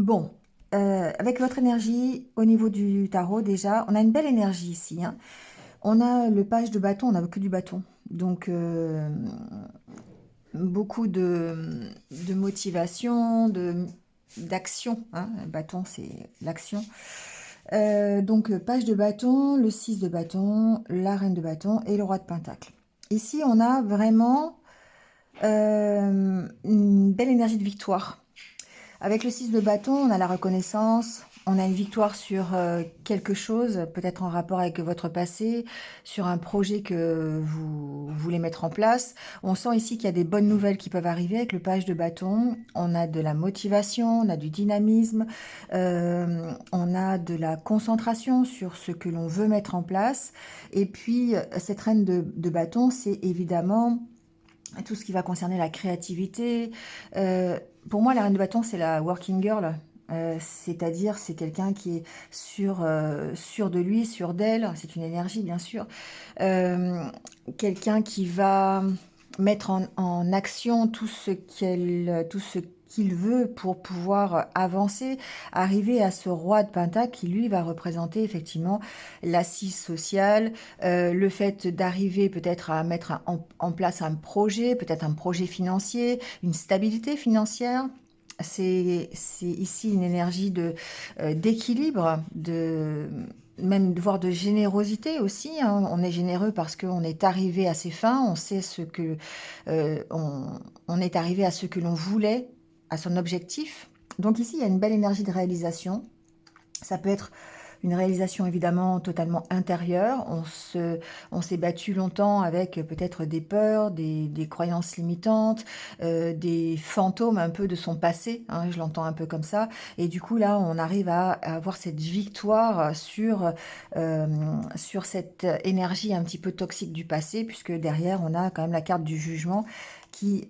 Bon, avec votre énergie au niveau du tarot, déjà, on a une belle énergie ici, hein. On a le page de bâton, on n'a que du bâton. Donc, beaucoup de motivation, d'action, hein. Le bâton, c'est l'action. Donc, page de bâton, le 6 de bâton, la reine de bâton et le roi de pentacle. Ici, on a vraiment une belle énergie de victoire. Avec le 6 de bâton, on a la reconnaissance, on a une victoire sur quelque chose, peut-être en rapport avec votre passé, sur un projet que vous voulez mettre en place. On sent ici qu'il y a des bonnes nouvelles qui peuvent arriver avec le page de bâton. On a de la motivation, on a du dynamisme, on a de la concentration sur ce que l'on veut mettre en place. Et puis, cette reine de bâton, c'est évidemment tout ce qui va concerner la créativité. Pour moi, la reine de bâton, c'est la working girl. C'est-à-dire, c'est quelqu'un qui est sûr de lui, sûr d'elle. C'est une énergie, bien sûr. Euh, Quelqu'un qui va mettre en action tout ce qu'il veut pour pouvoir avancer, arriver à ce roi de Pentacle qui, lui, va représenter effectivement l'assise sociale, le fait d'arriver peut-être à mettre en place un projet, peut-être un projet financier, une stabilité financière. C'est ici une énergie d'équilibre, même voire de générosité aussi, hein. On est généreux parce qu'on est arrivé à ses fins, on sait ce que on est arrivé à ce que l'on voulait, à son objectif. Donc ici, il y a une belle énergie de réalisation. Ça peut être une réalisation évidemment totalement intérieure. On s'est battu longtemps avec peut-être des peurs, des croyances limitantes, des fantômes un peu de son passé, hein, je l'entends un peu comme ça. Et du coup là, on arrive à avoir cette victoire euh, sur cette énergie un petit peu toxique du passé, puisque derrière, on a quand même la carte du jugement qui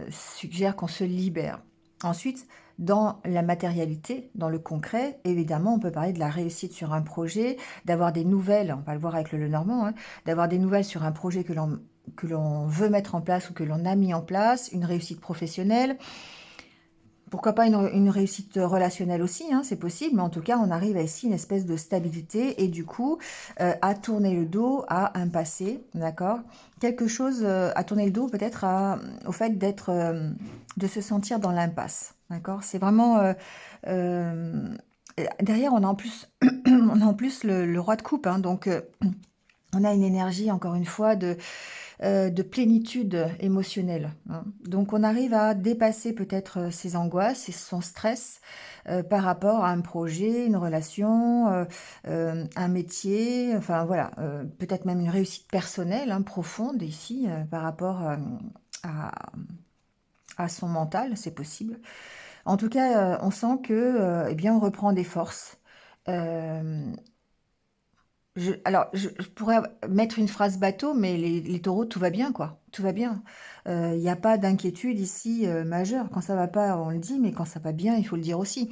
suggère qu'on se libère. Ensuite, dans la matérialité, dans le concret, évidemment, on peut parler de la réussite sur un projet, d'avoir des nouvelles, on va le voir avec le Lenormand, hein, d'avoir des nouvelles sur un projet que l'on veut mettre en place ou que l'on a mis en place, une réussite professionnelle, pourquoi pas une réussite relationnelle aussi, hein, c'est possible, mais en tout cas, on arrive à ici une espèce de stabilité et du coup, à tourner le dos à un passé, d'accord. Quelque chose à tourner le dos peut-être au fait de se sentir dans l'impasse, d'accord. C'est vraiment... derrière, on a en plus, on a en plus le roi de coupe, hein, donc on a une énergie, encore une fois, de plénitude émotionnelle, hein. Donc on arrive à dépasser peut-être ses angoisses et son stress par rapport à un projet, une relation, un métier, enfin voilà, peut-être même une réussite personnelle, hein, profonde ici par rapport à, à son mental, c'est possible. En tout cas, on sent que, eh bien, on reprend des forces. Euh, je pourrais mettre une phrase bateau, mais les taureaux, tout va bien, quoi. Tout va bien. Il n'y a pas d'inquiétude ici majeure. Quand ça va pas, on le dit, mais quand ça va bien, il faut le dire aussi.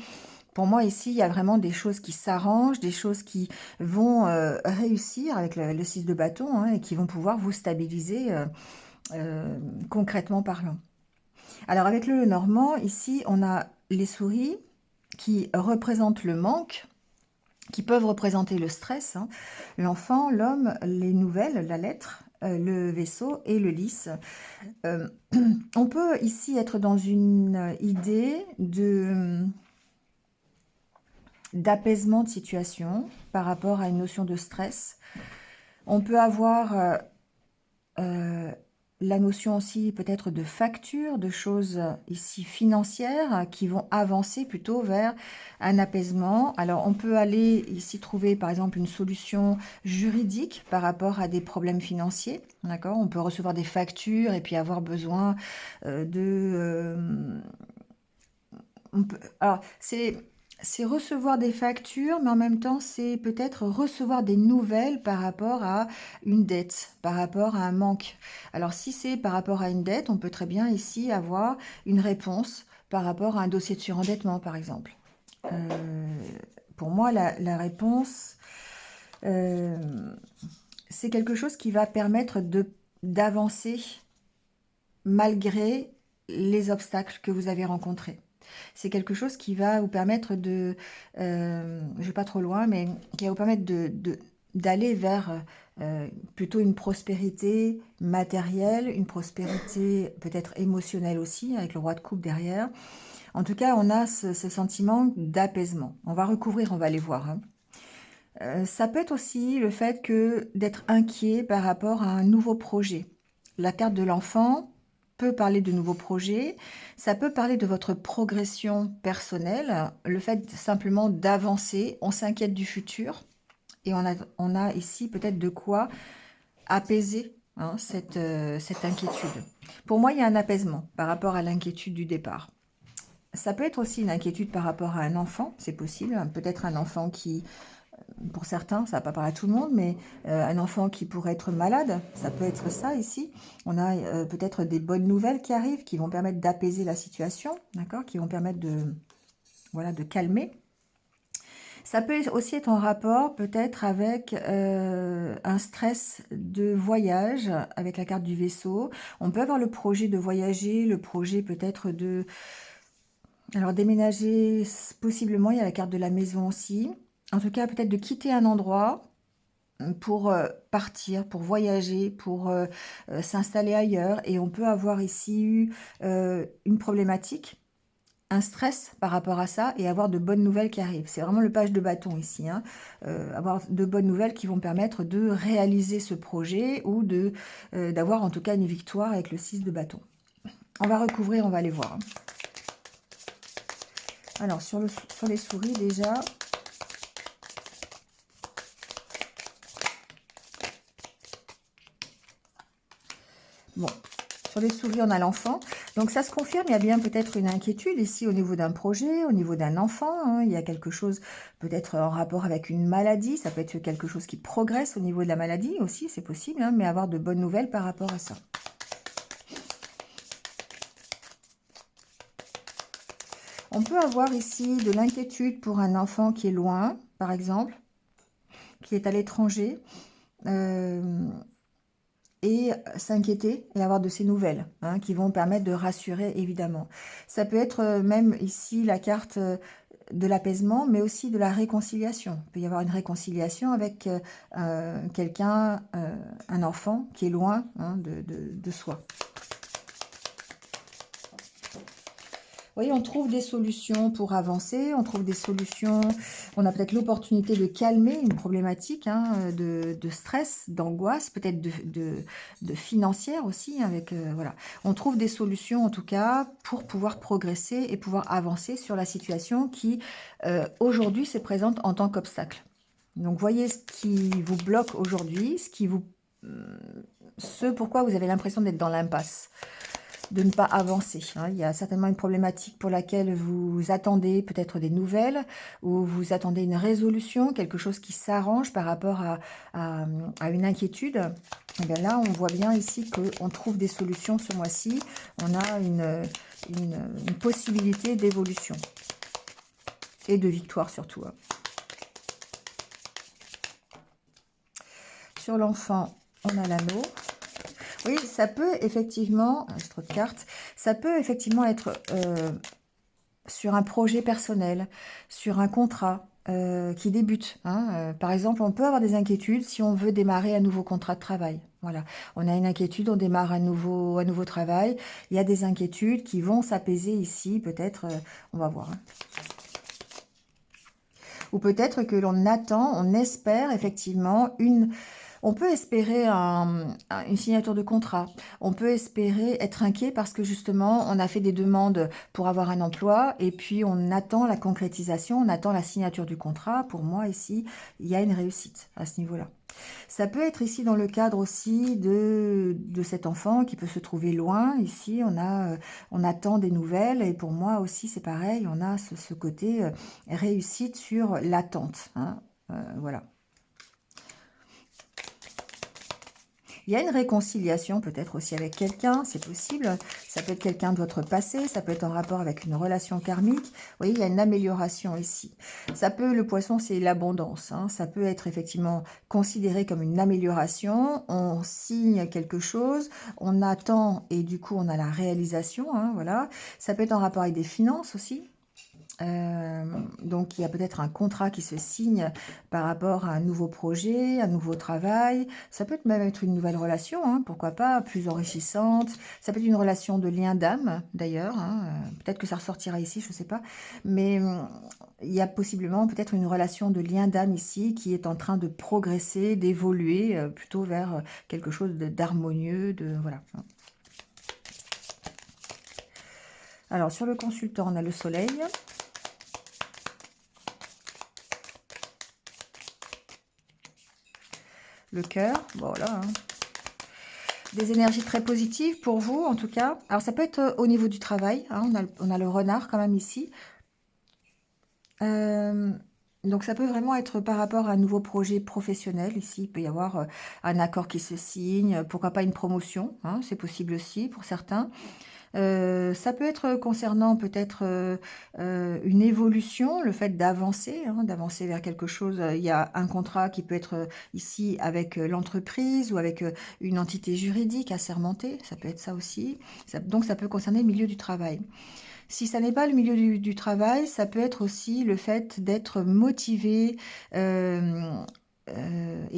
Pour moi, ici, il y a vraiment des choses qui s'arrangent, des choses qui vont réussir avec le 6 de bâton, hein, et qui vont pouvoir vous stabiliser euh, concrètement parlant. Alors, avec le Normand, ici, on a les souris qui représentent le manque, qui peuvent représenter le stress, hein, l'enfant, l'homme, les nouvelles, la lettre, le vaisseau et le lys. Euh, on peut ici être dans une idée d'apaisement de situation par rapport à une notion de stress. On peut avoir euh, la notion aussi peut-être de facture, de choses ici financières qui vont avancer plutôt vers un apaisement. Alors on peut aller ici trouver par exemple une solution juridique par rapport à des problèmes financiers. D'accord. On peut recevoir des factures et puis avoir besoin de... alors c'est recevoir des factures, mais en même temps, c'est peut-être recevoir des nouvelles par rapport à une dette, par rapport à un manque. Alors, si c'est par rapport à une dette, on peut très bien ici avoir une réponse par rapport à un dossier de surendettement, par exemple. Euh, pour moi, la réponse, euh, c'est quelque chose qui va permettre d'avancer malgré les obstacles que vous avez rencontrés. C'est quelque chose qui va vous permettre de, je vais pas trop loin, mais qui va vous permettre d'aller vers plutôt une prospérité matérielle, une prospérité peut-être émotionnelle aussi, avec le roi de coupe derrière. En tout cas, on a ce sentiment d'apaisement. On va recouvrir, on va aller voir, hein. Ça peut être aussi le fait que d'être inquiet par rapport à un nouveau projet. La carte de l'enfant peut parler de nouveaux projets, ça peut parler de votre progression personnelle, le fait simplement d'avancer, on s'inquiète du futur et on a ici peut-être de quoi apaiser, hein, cette inquiétude. Pour moi, il y a un apaisement par rapport à l'inquiétude du départ. Ça peut être aussi une inquiétude par rapport à un enfant, c'est possible, hein. Peut-être un enfant qui, pour certains, ça va pas parler à tout le monde, mais un enfant qui pourrait être malade, ça peut être ça ici. On a peut-être des bonnes nouvelles qui arrivent, qui vont permettre d'apaiser la situation, d'accord, qui vont permettre de, voilà, de calmer. Ça peut aussi être en rapport peut-être avec un stress de voyage, avec la carte du vaisseau. On peut avoir le projet de voyager, le projet peut-être de... Alors déménager, possiblement, il y a la carte de la maison aussi. En tout cas, peut-être de quitter un endroit pour partir, pour voyager, pour s'installer ailleurs. Et on peut avoir ici eu une problématique, un stress par rapport à ça et avoir de bonnes nouvelles qui arrivent. C'est vraiment le page de bâton ici, hein. Avoir de bonnes nouvelles qui vont permettre de réaliser ce projet ou de d'avoir en tout cas une victoire avec le 6 de bâton. On va recouvrir, on va aller voir, hein. Alors, sur les souris déjà... Bon, sur les souris, on a l'enfant. Donc, ça se confirme, il y a bien peut-être une inquiétude ici au niveau d'un projet, au niveau d'un enfant, hein. Il y a quelque chose peut-être en rapport avec une maladie. Ça peut être quelque chose qui progresse au niveau de la maladie aussi, c'est possible, hein, mais avoir de bonnes nouvelles par rapport à ça. On peut avoir ici de l'inquiétude pour un enfant qui est loin, par exemple, qui est à l'étranger. Et s'inquiéter et avoir de ces nouvelles, hein, qui vont permettre de rassurer, évidemment. Ça peut être même ici la carte de l'apaisement, mais aussi de la réconciliation. Il peut y avoir une réconciliation avec quelqu'un, un enfant qui est loin, hein, de soi. Vous voyez, on trouve des solutions pour avancer, on trouve des solutions, on a peut-être l'opportunité de calmer une problématique, hein, de stress, d'angoisse, peut-être de financière aussi, avec, voilà. On trouve des solutions, en tout cas, pour pouvoir progresser et pouvoir avancer sur la situation qui, aujourd'hui, se présente en tant qu'obstacle. Donc, voyez ce qui vous bloque aujourd'hui, ce pourquoi vous avez l'impression d'être dans l'impasse, de ne pas avancer, hein. Il y a certainement une problématique pour laquelle vous attendez peut-être des nouvelles ou vous attendez une résolution, quelque chose qui s'arrange par rapport à une inquiétude. Et bien là, on voit bien ici qu'on trouve des solutions ce mois-ci. On a une possibilité d'évolution et de victoire surtout, hein. Sur l'enfant, on a l'anneau. Oui, ça peut effectivement, j'ai trop de cartes, ça peut effectivement être sur un projet personnel, sur un contrat qui débute, hein. Par exemple, on peut avoir des inquiétudes si on veut démarrer un nouveau contrat de travail. Voilà, on a une inquiétude, on démarre un nouveau travail. Il y a des inquiétudes qui vont s'apaiser ici, peut-être, on va voir, hein. Ou peut-être que l'on attend, on espère effectivement on peut espérer une signature de contrat. On peut espérer être inquiet parce que justement, on a fait des demandes pour avoir un emploi et puis on attend la concrétisation, on attend la signature du contrat. Pour moi, ici, il y a une réussite à ce niveau-là. Ça peut être ici dans le cadre aussi de cet enfant qui peut se trouver loin. Ici, on attend des nouvelles et pour moi aussi, c'est pareil. On a ce côté réussite sur l'attente, hein. Voilà. Il y a une réconciliation peut-être aussi avec quelqu'un, c'est possible. Ça peut être quelqu'un de votre passé, ça peut être en rapport avec une relation karmique. Vous voyez, il y a une amélioration ici. Ça peut, le poisson, c'est l'abondance, hein. Ça peut être effectivement considéré comme une amélioration. On signe quelque chose, on attend et du coup on a la réalisation, hein, voilà. Ça peut être en rapport avec des finances aussi. Donc il y a peut-être un contrat qui se signe par rapport à un nouveau projet, un nouveau travail. Ça peut même être une nouvelle relation, hein, pourquoi pas, plus enrichissante. Ça peut être une relation de lien d'âme, d'ailleurs, hein. Peut-être que ça ressortira ici, je ne sais pas. Mais il y a possiblement peut-être une relation de lien d'âme ici qui est en train de progresser, d'évoluer plutôt vers quelque chose d'harmonieux, de voilà. Alors sur le consultant, on a le soleil. Le cœur, voilà. Hein. Des énergies très positives pour vous, en tout cas. Alors, ça peut être au niveau du travail. Hein, on a le renard quand même ici. Donc, ça peut vraiment être par rapport à un nouveau projet professionnel. Ici, il peut y avoir un accord qui se signe. Pourquoi pas une promotion, hein, c'est possible aussi pour certains. Ça peut être concernant peut-être une évolution, le fait d'avancer, hein, d'avancer vers quelque chose. Il y a un contrat qui peut être ici avec l'entreprise ou avec une entité juridique assermentée, ça peut être ça aussi. Donc ça peut concerner le milieu du travail. Si ça n'est pas le milieu du travail, ça peut être aussi le fait d'être motivé. Et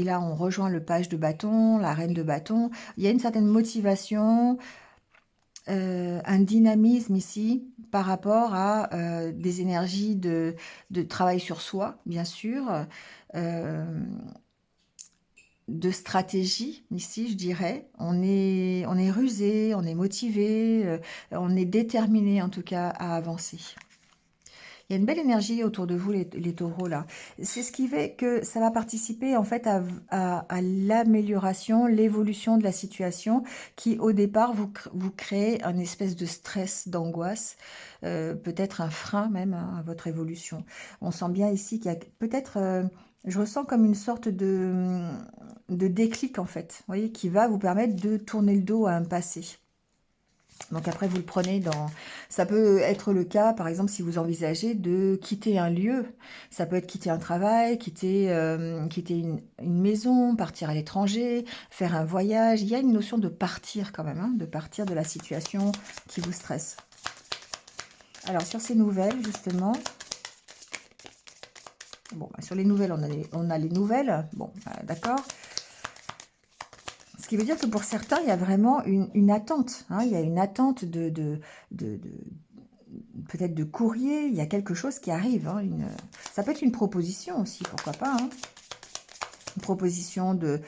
là, on rejoint le page de bâton, la reine de bâton. Il y a une certaine motivation, un dynamisme ici par rapport à des énergies de travail sur soi, bien sûr, de stratégie, ici, je dirais. On est rusé, on est motivé, on est déterminé, en tout cas, à avancer. Il y a une belle énergie autour de vous, les taureaux, là. C'est ce qui fait que ça va participer, en fait, à l'amélioration, l'évolution de la situation qui, au départ, vous crée un espèce de stress, d'angoisse, peut-être un frein même hein, à votre évolution. On sent bien ici qu'il y a peut-être... je ressens comme une sorte de déclic, en fait, vous voyez, qui va vous permettre de tourner le dos à un passé. Donc après, vous le prenez dans... Ça peut être le cas, par exemple, si vous envisagez de quitter un lieu. Ça peut être quitter un travail, quitter une maison, partir à l'étranger, faire un voyage. Il y a une notion de partir quand même, hein, de partir de la situation qui vous stresse. Alors, sur ces nouvelles, justement... Bon, bah, sur les nouvelles, on a les nouvelles. Bon, bah, d'accord. Ce qui veut dire que pour certains, il y a vraiment une attente. Hein, il y a une attente peut-être de courrier. Il y a quelque chose qui arrive. Hein, ça peut être une proposition aussi, pourquoi pas. Hein, une proposition de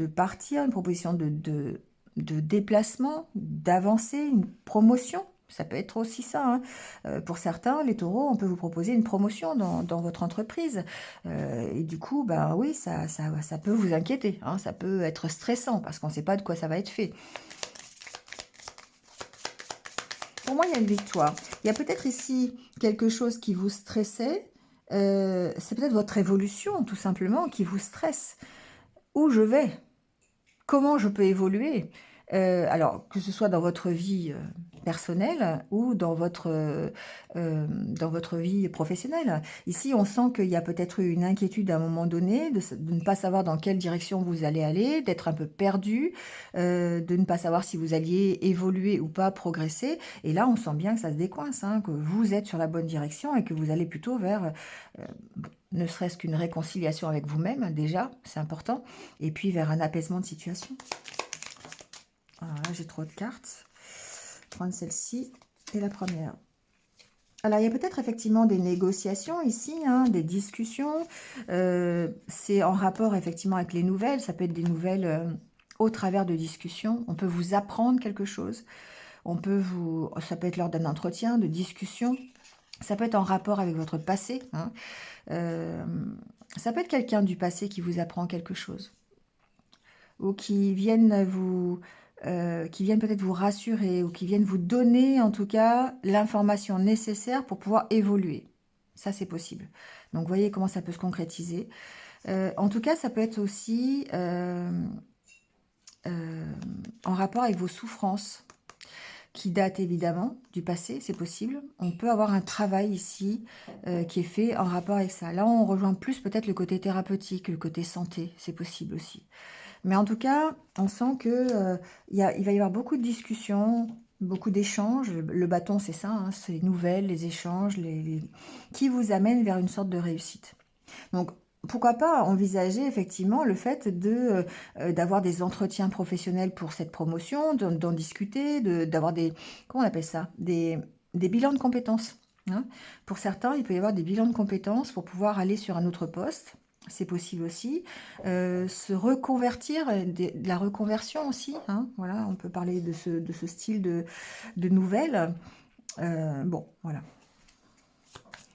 partir, une proposition de déplacement, d'avancer, une promotion. Ça peut être aussi ça. Hein. Pour certains, les taureaux, on peut vous proposer une promotion dans votre entreprise. Et du coup, bah oui, ça peut vous inquiéter. Hein. Ça peut être stressant parce qu'on ne sait pas de quoi ça va être fait. Pour moi, il y a une victoire. Il y a peut-être ici quelque chose qui vous stressait. C'est peut-être votre évolution, tout simplement, qui vous stresse. Où je vais? Comment je peux évoluer? Alors, que ce soit dans votre vie personnelle ou dans votre vie professionnelle. Ici, on sent qu'il y a peut-être eu une inquiétude à un moment donné, de ne pas savoir dans quelle direction vous allez aller, d'être un peu perdu, de ne pas savoir si vous alliez évoluer ou pas, progresser. Et là, on sent bien que ça se décoince, hein, que vous êtes sur la bonne direction et que vous allez plutôt vers... ne serait-ce qu'une réconciliation avec vous-même, déjà, c'est important, et puis vers un apaisement de situation. Alors là, j'ai trop de cartes. Prendre celle-ci et la première. Alors, il y a peut-être effectivement des négociations ici, hein, des discussions. C'est en rapport effectivement avec les nouvelles. Ça peut être des nouvelles au travers de discussions. On peut vous apprendre quelque chose. Ça peut être lors d'un entretien, de discussion. Ça peut être en rapport avec votre passé. Hein. Ça peut être quelqu'un du passé qui vous apprend quelque chose. Ou qui viennent peut-être vous rassurer, ou qui viennent vous donner en tout cas l'information nécessaire pour pouvoir évoluer. Ça, c'est possible. Donc, vous voyez comment ça peut se concrétiser. En tout cas, ça peut être aussi en rapport avec vos souffrances, qui datent évidemment du passé, c'est possible. On peut avoir un travail ici qui est fait en rapport avec ça. Là, on rejoint plus peut-être le côté thérapeutique, le côté santé, c'est possible aussi. Mais en tout cas, on sent que il va y avoir beaucoup de discussions, beaucoup d'échanges. Le bâton, c'est ça, hein, c'est les nouvelles, les échanges, qui vous amènent vers une sorte de réussite. Donc, pourquoi pas envisager effectivement le fait d'avoir des entretiens professionnels pour cette promotion, d'en discuter, d'avoir des, comment on appelle ça, des bilans de compétences, hein. Pour certains, il peut y avoir des bilans de compétences pour pouvoir aller sur un autre poste. C'est possible aussi. Se reconvertir, de la reconversion aussi, hein. Voilà, on peut parler de ce style de nouvelles. Bon, voilà.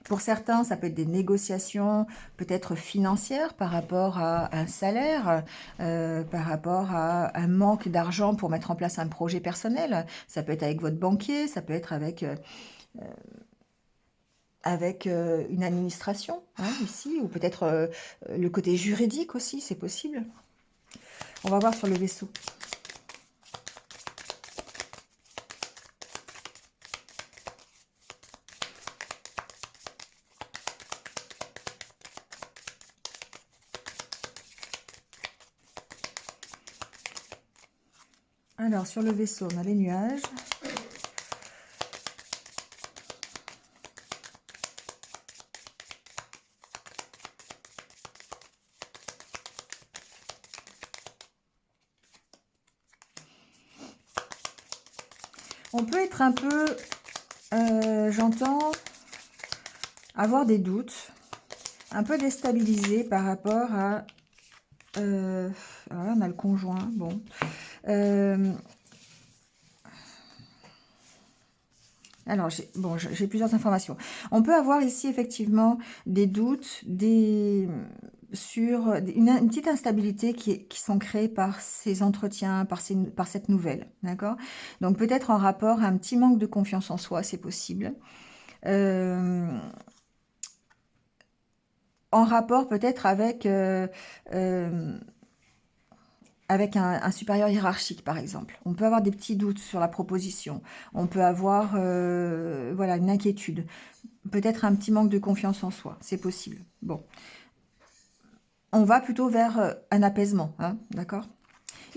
Pour certains, ça peut être des négociations peut-être financières par rapport à un salaire, par rapport à un manque d'argent pour mettre en place un projet personnel. Ça peut être avec votre banquier, ça peut être avec une administration, hein, ici, ou peut-être le côté juridique aussi, c'est possible. On va voir sur le vaisseau. Alors, sur le vaisseau, on a les nuages. On peut être un peu, j'entends, avoir des doutes, un peu déstabilisé par rapport à... voilà, on a le conjoint, bon. Alors, j'ai plusieurs informations. On peut avoir ici effectivement des doutes, sur une petite instabilité qui sont créées par ces entretiens, par cette nouvelle, d'accord? Donc peut-être en rapport à un petit manque de confiance en soi, c'est possible. En rapport peut-être avec un supérieur hiérarchique, par exemple. On peut avoir des petits doutes sur la proposition. On peut avoir voilà, une inquiétude. Peut-être un petit manque de confiance en soi. C'est possible. Bon. On va plutôt vers un apaisement, hein, d'accord?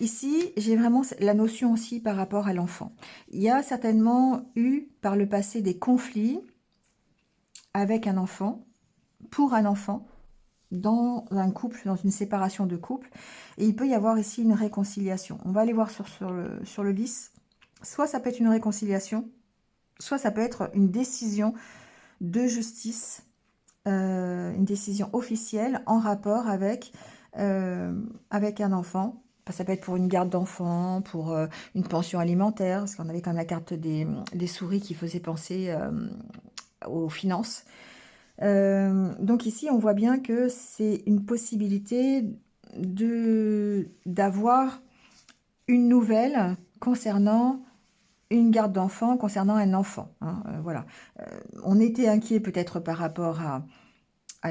Ici, j'ai vraiment la notion aussi par rapport à l'enfant. Il y a certainement eu par le passé des conflits avec un enfant, pour un enfant, dans un couple, dans une séparation de couple. Et il peut y avoir ici une réconciliation. On va aller voir sur le lys. Soit ça peut être une réconciliation, soit ça peut être une décision de justice, une décision officielle en rapport avec un enfant. Ça peut être pour une garde d'enfant, pour une pension alimentaire, parce qu'on avait quand même la carte des souris qui faisait penser aux finances. Donc ici, on voit bien que c'est une possibilité d'avoir une nouvelle concernant une garde d'enfant, concernant un enfant, hein, voilà. On était inquiet peut-être par rapport à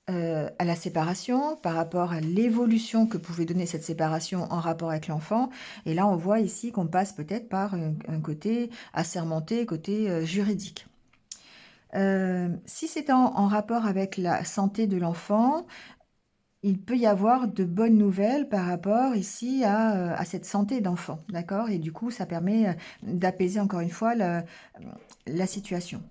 la séparation, par rapport à l'évolution que pouvait donner cette séparation en rapport avec l'enfant. Et là, on voit ici qu'on passe peut-être par un côté assermenté, côté juridique. Si c'est en rapport avec la santé de l'enfant, il peut y avoir de bonnes nouvelles par rapport ici à cette santé d'enfant, d'accord? Et du coup, ça permet d'apaiser encore une fois la situation.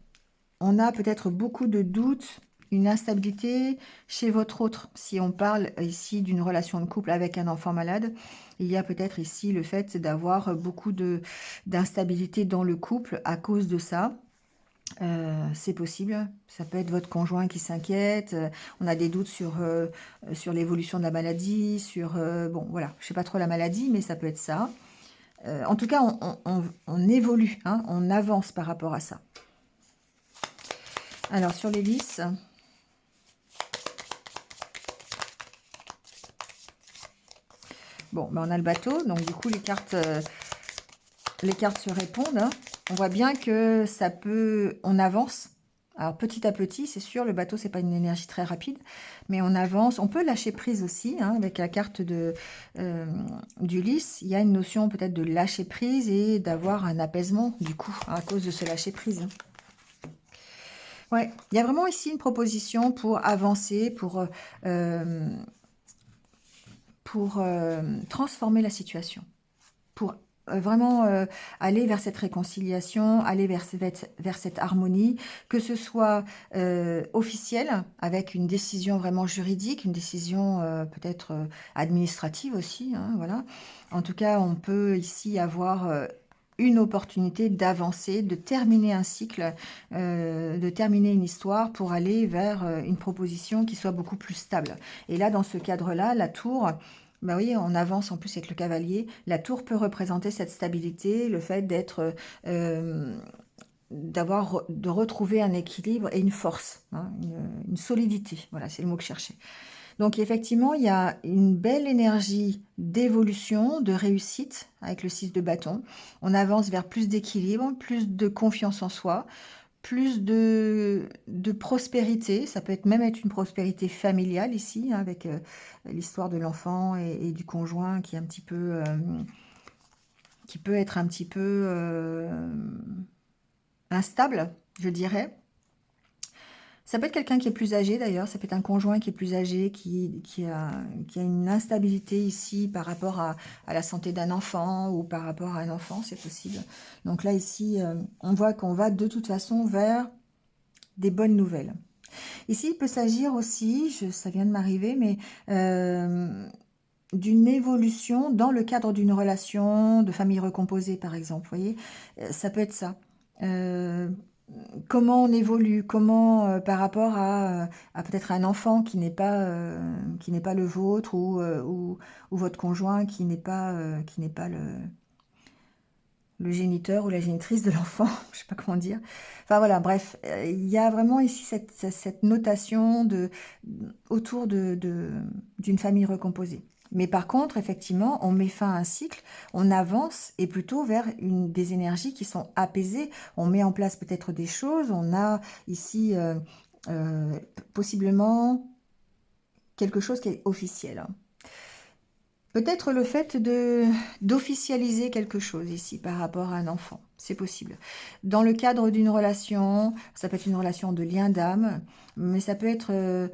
On a peut-être beaucoup de doutes, une instabilité chez votre autre. Si on parle ici d'une relation de couple avec un enfant malade, il y a peut-être ici le fait d'avoir beaucoup d'instabilité dans le couple à cause de ça. C'est possible, ça peut être votre conjoint qui s'inquiète, on a des doutes sur l'évolution de la maladie, bon voilà, je sais pas trop la maladie, mais ça peut être ça. En tout cas, on évolue, hein, on avance par rapport à ça. Alors, sur les lys, bon, ben, on a le bateau, donc du coup, les cartes se répondent, hein. On voit bien que on avance Alors petit à petit, c'est sûr, le bateau, c'est pas une énergie très rapide, mais on avance. On peut lâcher prise aussi, hein, avec la carte d'Ulysse. Il y a une notion peut-être de lâcher prise et d'avoir un apaisement, du coup, à cause de ce lâcher prise. Ouais, il y a vraiment ici une proposition pour avancer, euh, pour transformer la situation, pour vraiment aller vers cette réconciliation, aller vers cette harmonie, que ce soit officiel, avec une décision vraiment juridique, une décision peut-être administrative aussi, hein, voilà. En tout cas, on peut ici avoir une opportunité d'avancer, de terminer un cycle, de terminer une histoire pour aller vers une proposition qui soit beaucoup plus stable. Et là, dans ce cadre-là, la tour, bah oui, on avance en plus avec le cavalier. La tour peut représenter cette stabilité, le fait euh, de retrouver un équilibre et une force, hein, une solidité. Voilà, c'est le mot que je cherchais. Donc effectivement, il y a une belle énergie d'évolution, de réussite avec le 6 de bâton. On avance vers plus d'équilibre, plus de confiance en soi, plus de prospérité. Ça peut être même être une prospérité familiale ici, hein, avec l'histoire de l'enfant et du conjoint qui est un petit peu, qui peut être un petit peu instable, je dirais. Ça peut être quelqu'un qui est plus âgé d'ailleurs, ça peut être un conjoint qui est plus âgé, qui a une instabilité ici par rapport à la santé d'un enfant ou par rapport à un enfant, c'est possible. Donc là ici, on voit qu'on va de toute façon vers des bonnes nouvelles. Ici, il peut s'agir aussi, ça vient de m'arriver, mais d'une évolution dans le cadre d'une relation de famille recomposée, par exemple. Vous voyez, ça peut être ça. Euh, Comment on évolue, comment par rapport à peut-être un enfant qui n'est pas le vôtre ou votre conjoint qui n'est pas le géniteur ou la génitrice de l'enfant, je sais pas comment dire. Enfin voilà, bref, il y a vraiment ici cette notation autour d'une famille recomposée. Mais par contre, effectivement, on met fin à un cycle, on avance et plutôt vers des énergies qui sont apaisées. On met en place peut-être des choses. On a ici euh, possiblement quelque chose qui est officiel, hein. Peut-être le fait d'officialiser quelque chose ici par rapport à un enfant, c'est possible. Dans le cadre d'une relation, ça peut être une relation de lien d'âme, mais ça peut être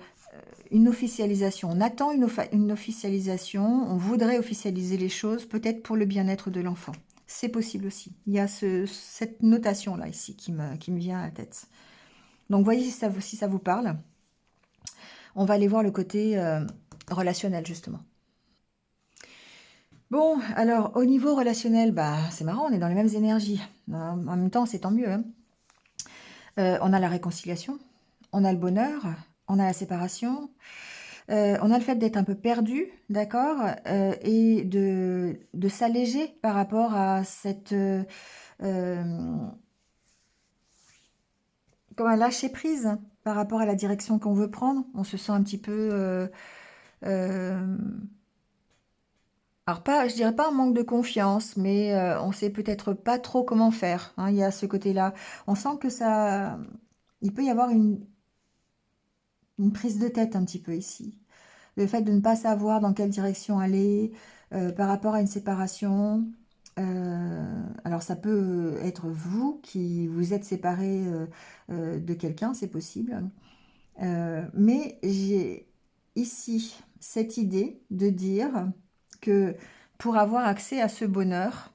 une officialisation. On attend une officialisation, on voudrait officialiser les choses, peut-être pour le bien-être de l'enfant. C'est possible aussi. Il y a cette notation-là ici qui me vient à la tête. Donc voyez si ça vous parle. On va aller voir le côté relationnel justement. Bon, alors au niveau relationnel, bah c'est marrant, on est dans les mêmes énergies. En même temps, c'est tant mieux, hein. On a la réconciliation, on a le bonheur, on a la séparation, on a le fait d'être un peu perdu, d'accord, et de s'alléger par rapport à euh, comme un lâcher prise par rapport à la direction qu'on veut prendre. On se sent un petit peu euh, alors pas, je dirais pas un manque de confiance, mais on sait peut-être pas trop comment faire, hein, il y a ce côté-là. On sent que ça, il peut y avoir une prise de tête un petit peu ici. Le fait de ne pas savoir dans quelle direction aller par rapport à une séparation. Alors ça peut être vous qui vous êtes séparé de quelqu'un, c'est possible. Mais j'ai ici cette idée de dire que pour avoir accès à ce bonheur,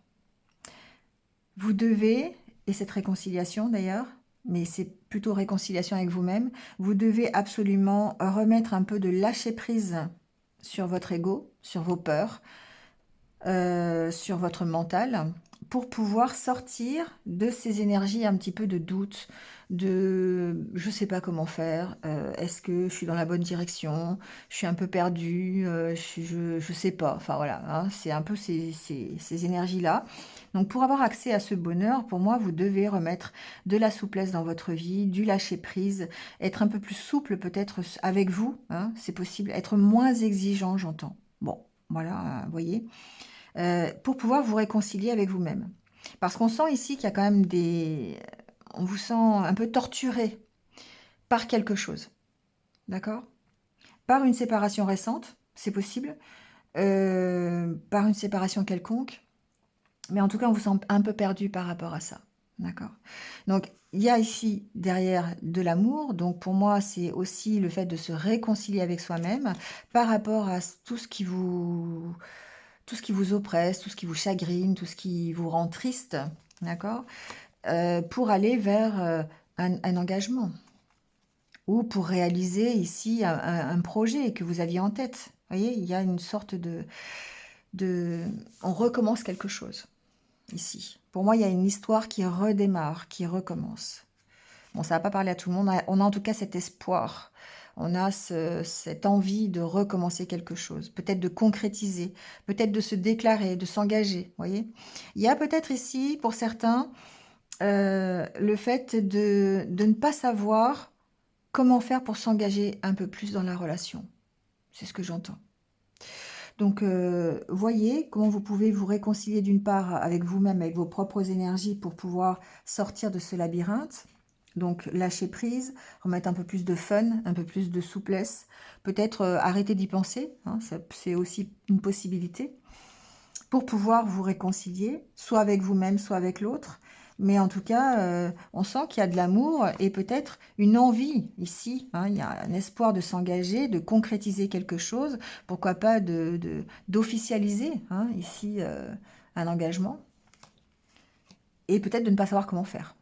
vous devez, et cette réconciliation d'ailleurs, mais c'est plutôt réconciliation avec vous-même, vous devez absolument remettre un peu de lâcher prise sur votre ego, sur vos peurs, sur votre mental pour pouvoir sortir de ces énergies un petit peu de doute, de je sais pas comment faire, est-ce que je suis dans la bonne direction, je suis un peu perdue, je sais pas, enfin voilà, hein, c'est un peu ces énergies-là. Donc pour avoir accès à ce bonheur, pour moi, vous devez remettre de la souplesse dans votre vie, du lâcher prise, être un peu plus souple peut-être avec vous, hein, c'est possible, être moins exigeant, j'entends. Bon, voilà, vous voyez pour pouvoir vous réconcilier avec vous-même. Parce qu'on sent ici qu'il y a quand même des... On vous sent un peu torturé. par quelque chose, d'accord? Par une séparation récente, c'est possible, par une séparation quelconque, mais en tout cas, on vous sent un peu perdu par rapport à ça, d'accord? Donc il y a ici derrière de l'amour, donc pour moi, c'est aussi le fait de se réconcilier avec soi-même par rapport à tout ce qui vous oppresse, tout ce qui vous chagrine, tout ce qui vous rend triste, d'accord? Pour aller vers, un engagement ou pour réaliser ici un projet que vous aviez en tête. Vous voyez? Il y a une sorte de on recommence quelque chose ici. Pour moi, il y a une histoire qui redémarre, qui recommence. Bon, ça va pas parler à tout le monde. On a en tout cas cet espoir. On a cette envie de recommencer quelque chose, peut-être de concrétiser, peut-être de se déclarer, de s'engager. Vous voyez? Il y a peut-être ici, pour certains, le fait de ne pas savoir comment faire pour s'engager un peu plus dans la relation. C'est ce que j'entends. Donc, voyez comment vous pouvez vous réconcilier d'une part avec vous-même, avec vos propres énergies pour pouvoir sortir de ce labyrinthe. Donc, lâcher prise, remettre un peu plus de fun, un peu plus de souplesse. Peut-être arrêter d'y penser, hein, c'est aussi une possibilité. Pour pouvoir vous réconcilier, soit avec vous-même, soit avec l'autre. Mais en tout cas, on sent qu'il y a de l'amour et peut-être une envie ici, hein, il y a un espoir de s'engager, de concrétiser quelque chose, pourquoi pas d'officialiser hein, ici un engagement, et peut-être de ne pas savoir comment faire.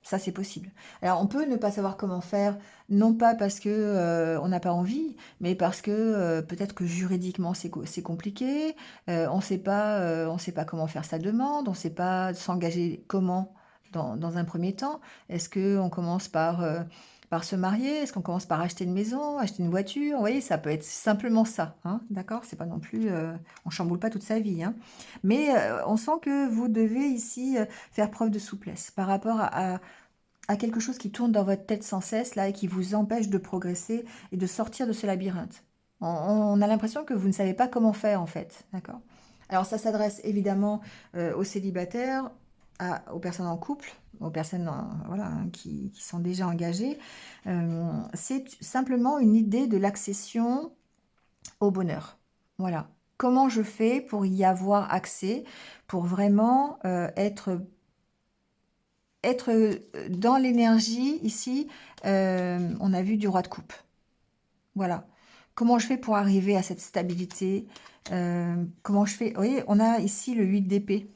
Ça, c'est possible. Alors, on peut ne pas savoir comment faire, non pas parce que on n'a pas envie, mais parce que peut-être que juridiquement c'est compliqué. On sait pas comment faire sa demande, on ne sait pas s'engager comment dans un premier temps. Est-ce que on commence par se marier? Est-ce qu'on commence par acheter une maison, acheter une voiture? Vous voyez, ça peut être simplement ça, hein, d'accord? C'est pas non plus, on chamboule pas toute sa vie, hein. Mais on sent que vous devez ici faire preuve de souplesse par rapport à quelque chose qui tourne dans votre tête sans cesse, là, et qui vous empêche de progresser et de sortir de ce labyrinthe. On a l'impression que vous ne savez pas comment faire, en fait. D'accord? Alors, ça s'adresse évidemment aux célibataires, aux personnes en couple, aux personnes voilà, hein, qui sont déjà engagées. C'est simplement une idée de l'accession au bonheur. Voilà. Comment je fais pour y avoir accès, pour vraiment être dans l'énergie ici, on a vu du roi de coupe. Voilà. Comment je fais pour arriver à cette stabilité? Comment je fais? Vous voyez, on a ici le 8 d'épée.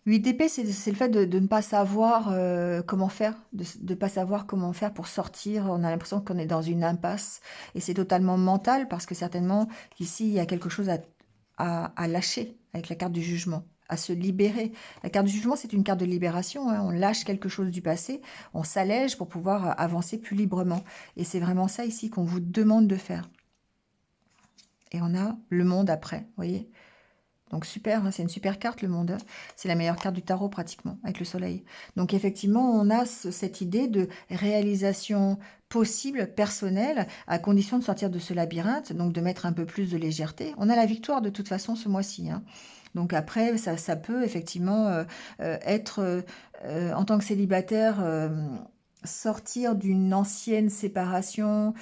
8 d'épée, c'est le fait de ne pas savoir comment faire, de ne pas savoir comment faire pour sortir. On a l'impression qu'on est dans une impasse et c'est totalement mental parce que certainement ici, il y a quelque chose à lâcher avec la carte du jugement, à se libérer. La carte du jugement, c'est une carte de libération, hein. On lâche quelque chose du passé, on s'allège pour pouvoir avancer plus librement. Et c'est vraiment ça ici qu'on vous demande de faire. Et on a le monde après, vous voyez. Donc super, hein, c'est une super carte le monde. C'est la meilleure carte du tarot pratiquement, avec le soleil. Donc effectivement, on a cette idée de réalisation possible, personnelle, à condition de sortir de ce labyrinthe, donc de mettre un peu plus de légèreté. On a la victoire de toute façon ce mois-ci, hein. Donc après, ça peut effectivement être, en tant que célibataire, sortir d'une ancienne séparation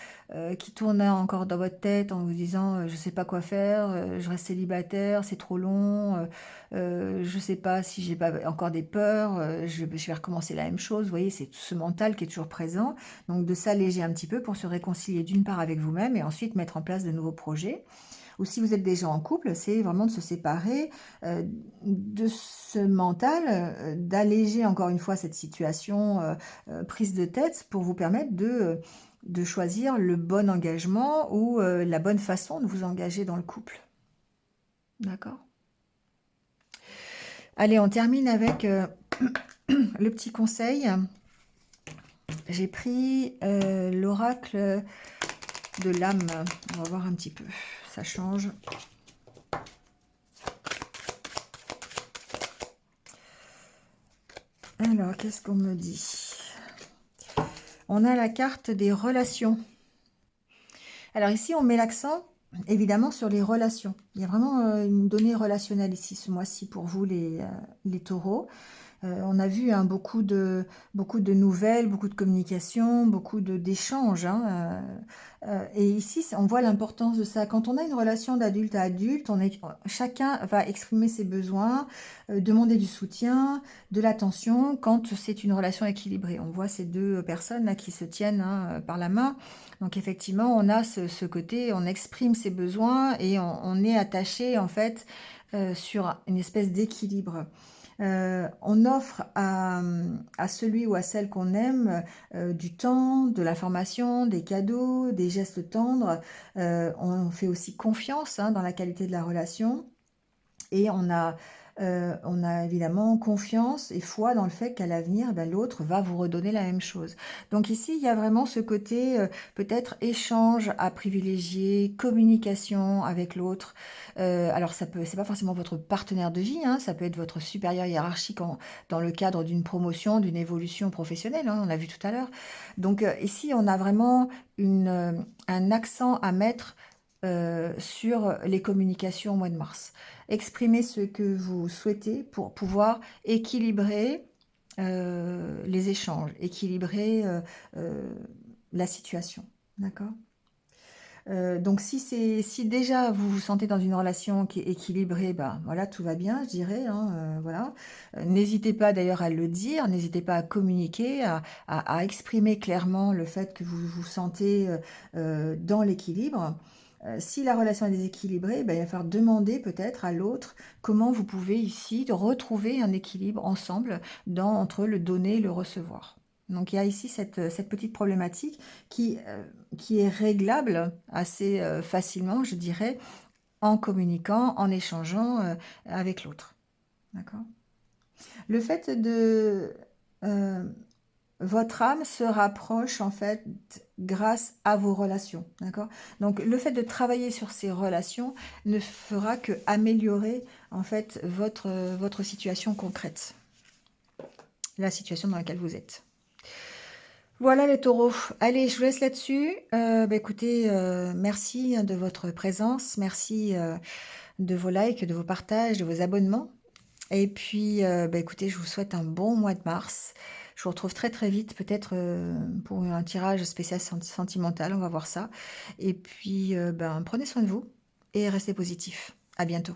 qui tournait encore dans votre tête en vous disant je sais pas quoi faire, je reste célibataire, c'est trop long, je sais pas si j'ai pas encore des peurs, je vais recommencer la même chose. Vous voyez, c'est tout ce mental qui est toujours présent. Donc de s'alléger un petit peu pour se réconcilier d'une part avec vous-même et ensuite mettre en place de nouveaux projets. Ou si vous êtes déjà en couple, c'est vraiment de se séparer de ce mental, d'alléger encore une fois cette situation prise de tête pour vous permettre de choisir le bon engagement ou la bonne façon de vous engager dans le couple. D'accord? Allez, on termine avec le petit conseil. J'ai pris l'oracle de l'âme. On va voir un petit peu. Ça change. Alors, qu'est-ce qu'on me dit? On a la carte des relations. Alors ici, on met l'accent, évidemment, sur les relations. Il y a vraiment une donnée relationnelle ici, ce mois-ci, pour vous, les taureaux. On a vu, hein, beaucoup de nouvelles, beaucoup de communication, beaucoup d'échanges, hein, et ici, on voit l'importance de ça. Quand on a une relation d'adulte à adulte, chacun va exprimer ses besoins, demander du soutien, de l'attention, quand c'est une relation équilibrée. On voit ces deux personnes là qui se tiennent, hein, par la main. Donc effectivement, on a ce côté, on exprime ses besoins et on est attaché en fait sur une espèce d'équilibre. On offre à celui ou à celle qu'on aime du temps, de l'information, des cadeaux, des gestes tendres. On fait aussi confiance, hein, dans la qualité de la relation. Et on a évidemment confiance et foi dans le fait qu'à l'avenir, ben, l'autre va vous redonner la même chose. Donc ici, il y a vraiment ce côté peut-être échange à privilégier, communication avec l'autre. Alors c'est pas forcément votre partenaire de vie, hein, ça peut être votre supérieur hiérarchique dans le cadre d'une promotion, d'une évolution professionnelle, hein, on l'a vu tout à l'heure. Donc ici, on a vraiment un accent à mettre sur les communications au mois de mars. Exprimez ce que vous souhaitez pour pouvoir équilibrer les échanges, équilibrer la situation. D'accord. Donc si déjà vous vous sentez dans une relation qui est équilibrée, bah voilà, tout va bien, je dirais, hein, voilà. N'hésitez pas d'ailleurs à le dire, n'hésitez pas à communiquer, à exprimer clairement le fait que vous vous sentez dans l'équilibre. Si la relation est déséquilibrée, bah, il va falloir demander peut-être à l'autre comment vous pouvez ici retrouver un équilibre ensemble entre le donner et le recevoir. Donc il y a ici cette petite problématique qui est réglable assez facilement, je dirais, en communiquant, en échangeant avec l'autre. D'accord. Le fait de... euh, votre âme se rapproche en fait grâce à vos relations. D'accord. Donc le fait de travailler sur ces relations ne fera que améliorer en fait votre situation concrète, la situation dans laquelle vous êtes. Voilà les taureaux. Allez, je vous laisse là-dessus. Bah, écoutez, merci, hein, de votre présence. Merci de vos likes, de vos partages, de vos abonnements. Et puis, bah, écoutez, je vous souhaite un bon mois de mars. Je vous retrouve très très vite, peut-être pour un tirage spécial sentimental, on va voir ça. Et puis, ben, prenez soin de vous et restez positifs. À bientôt.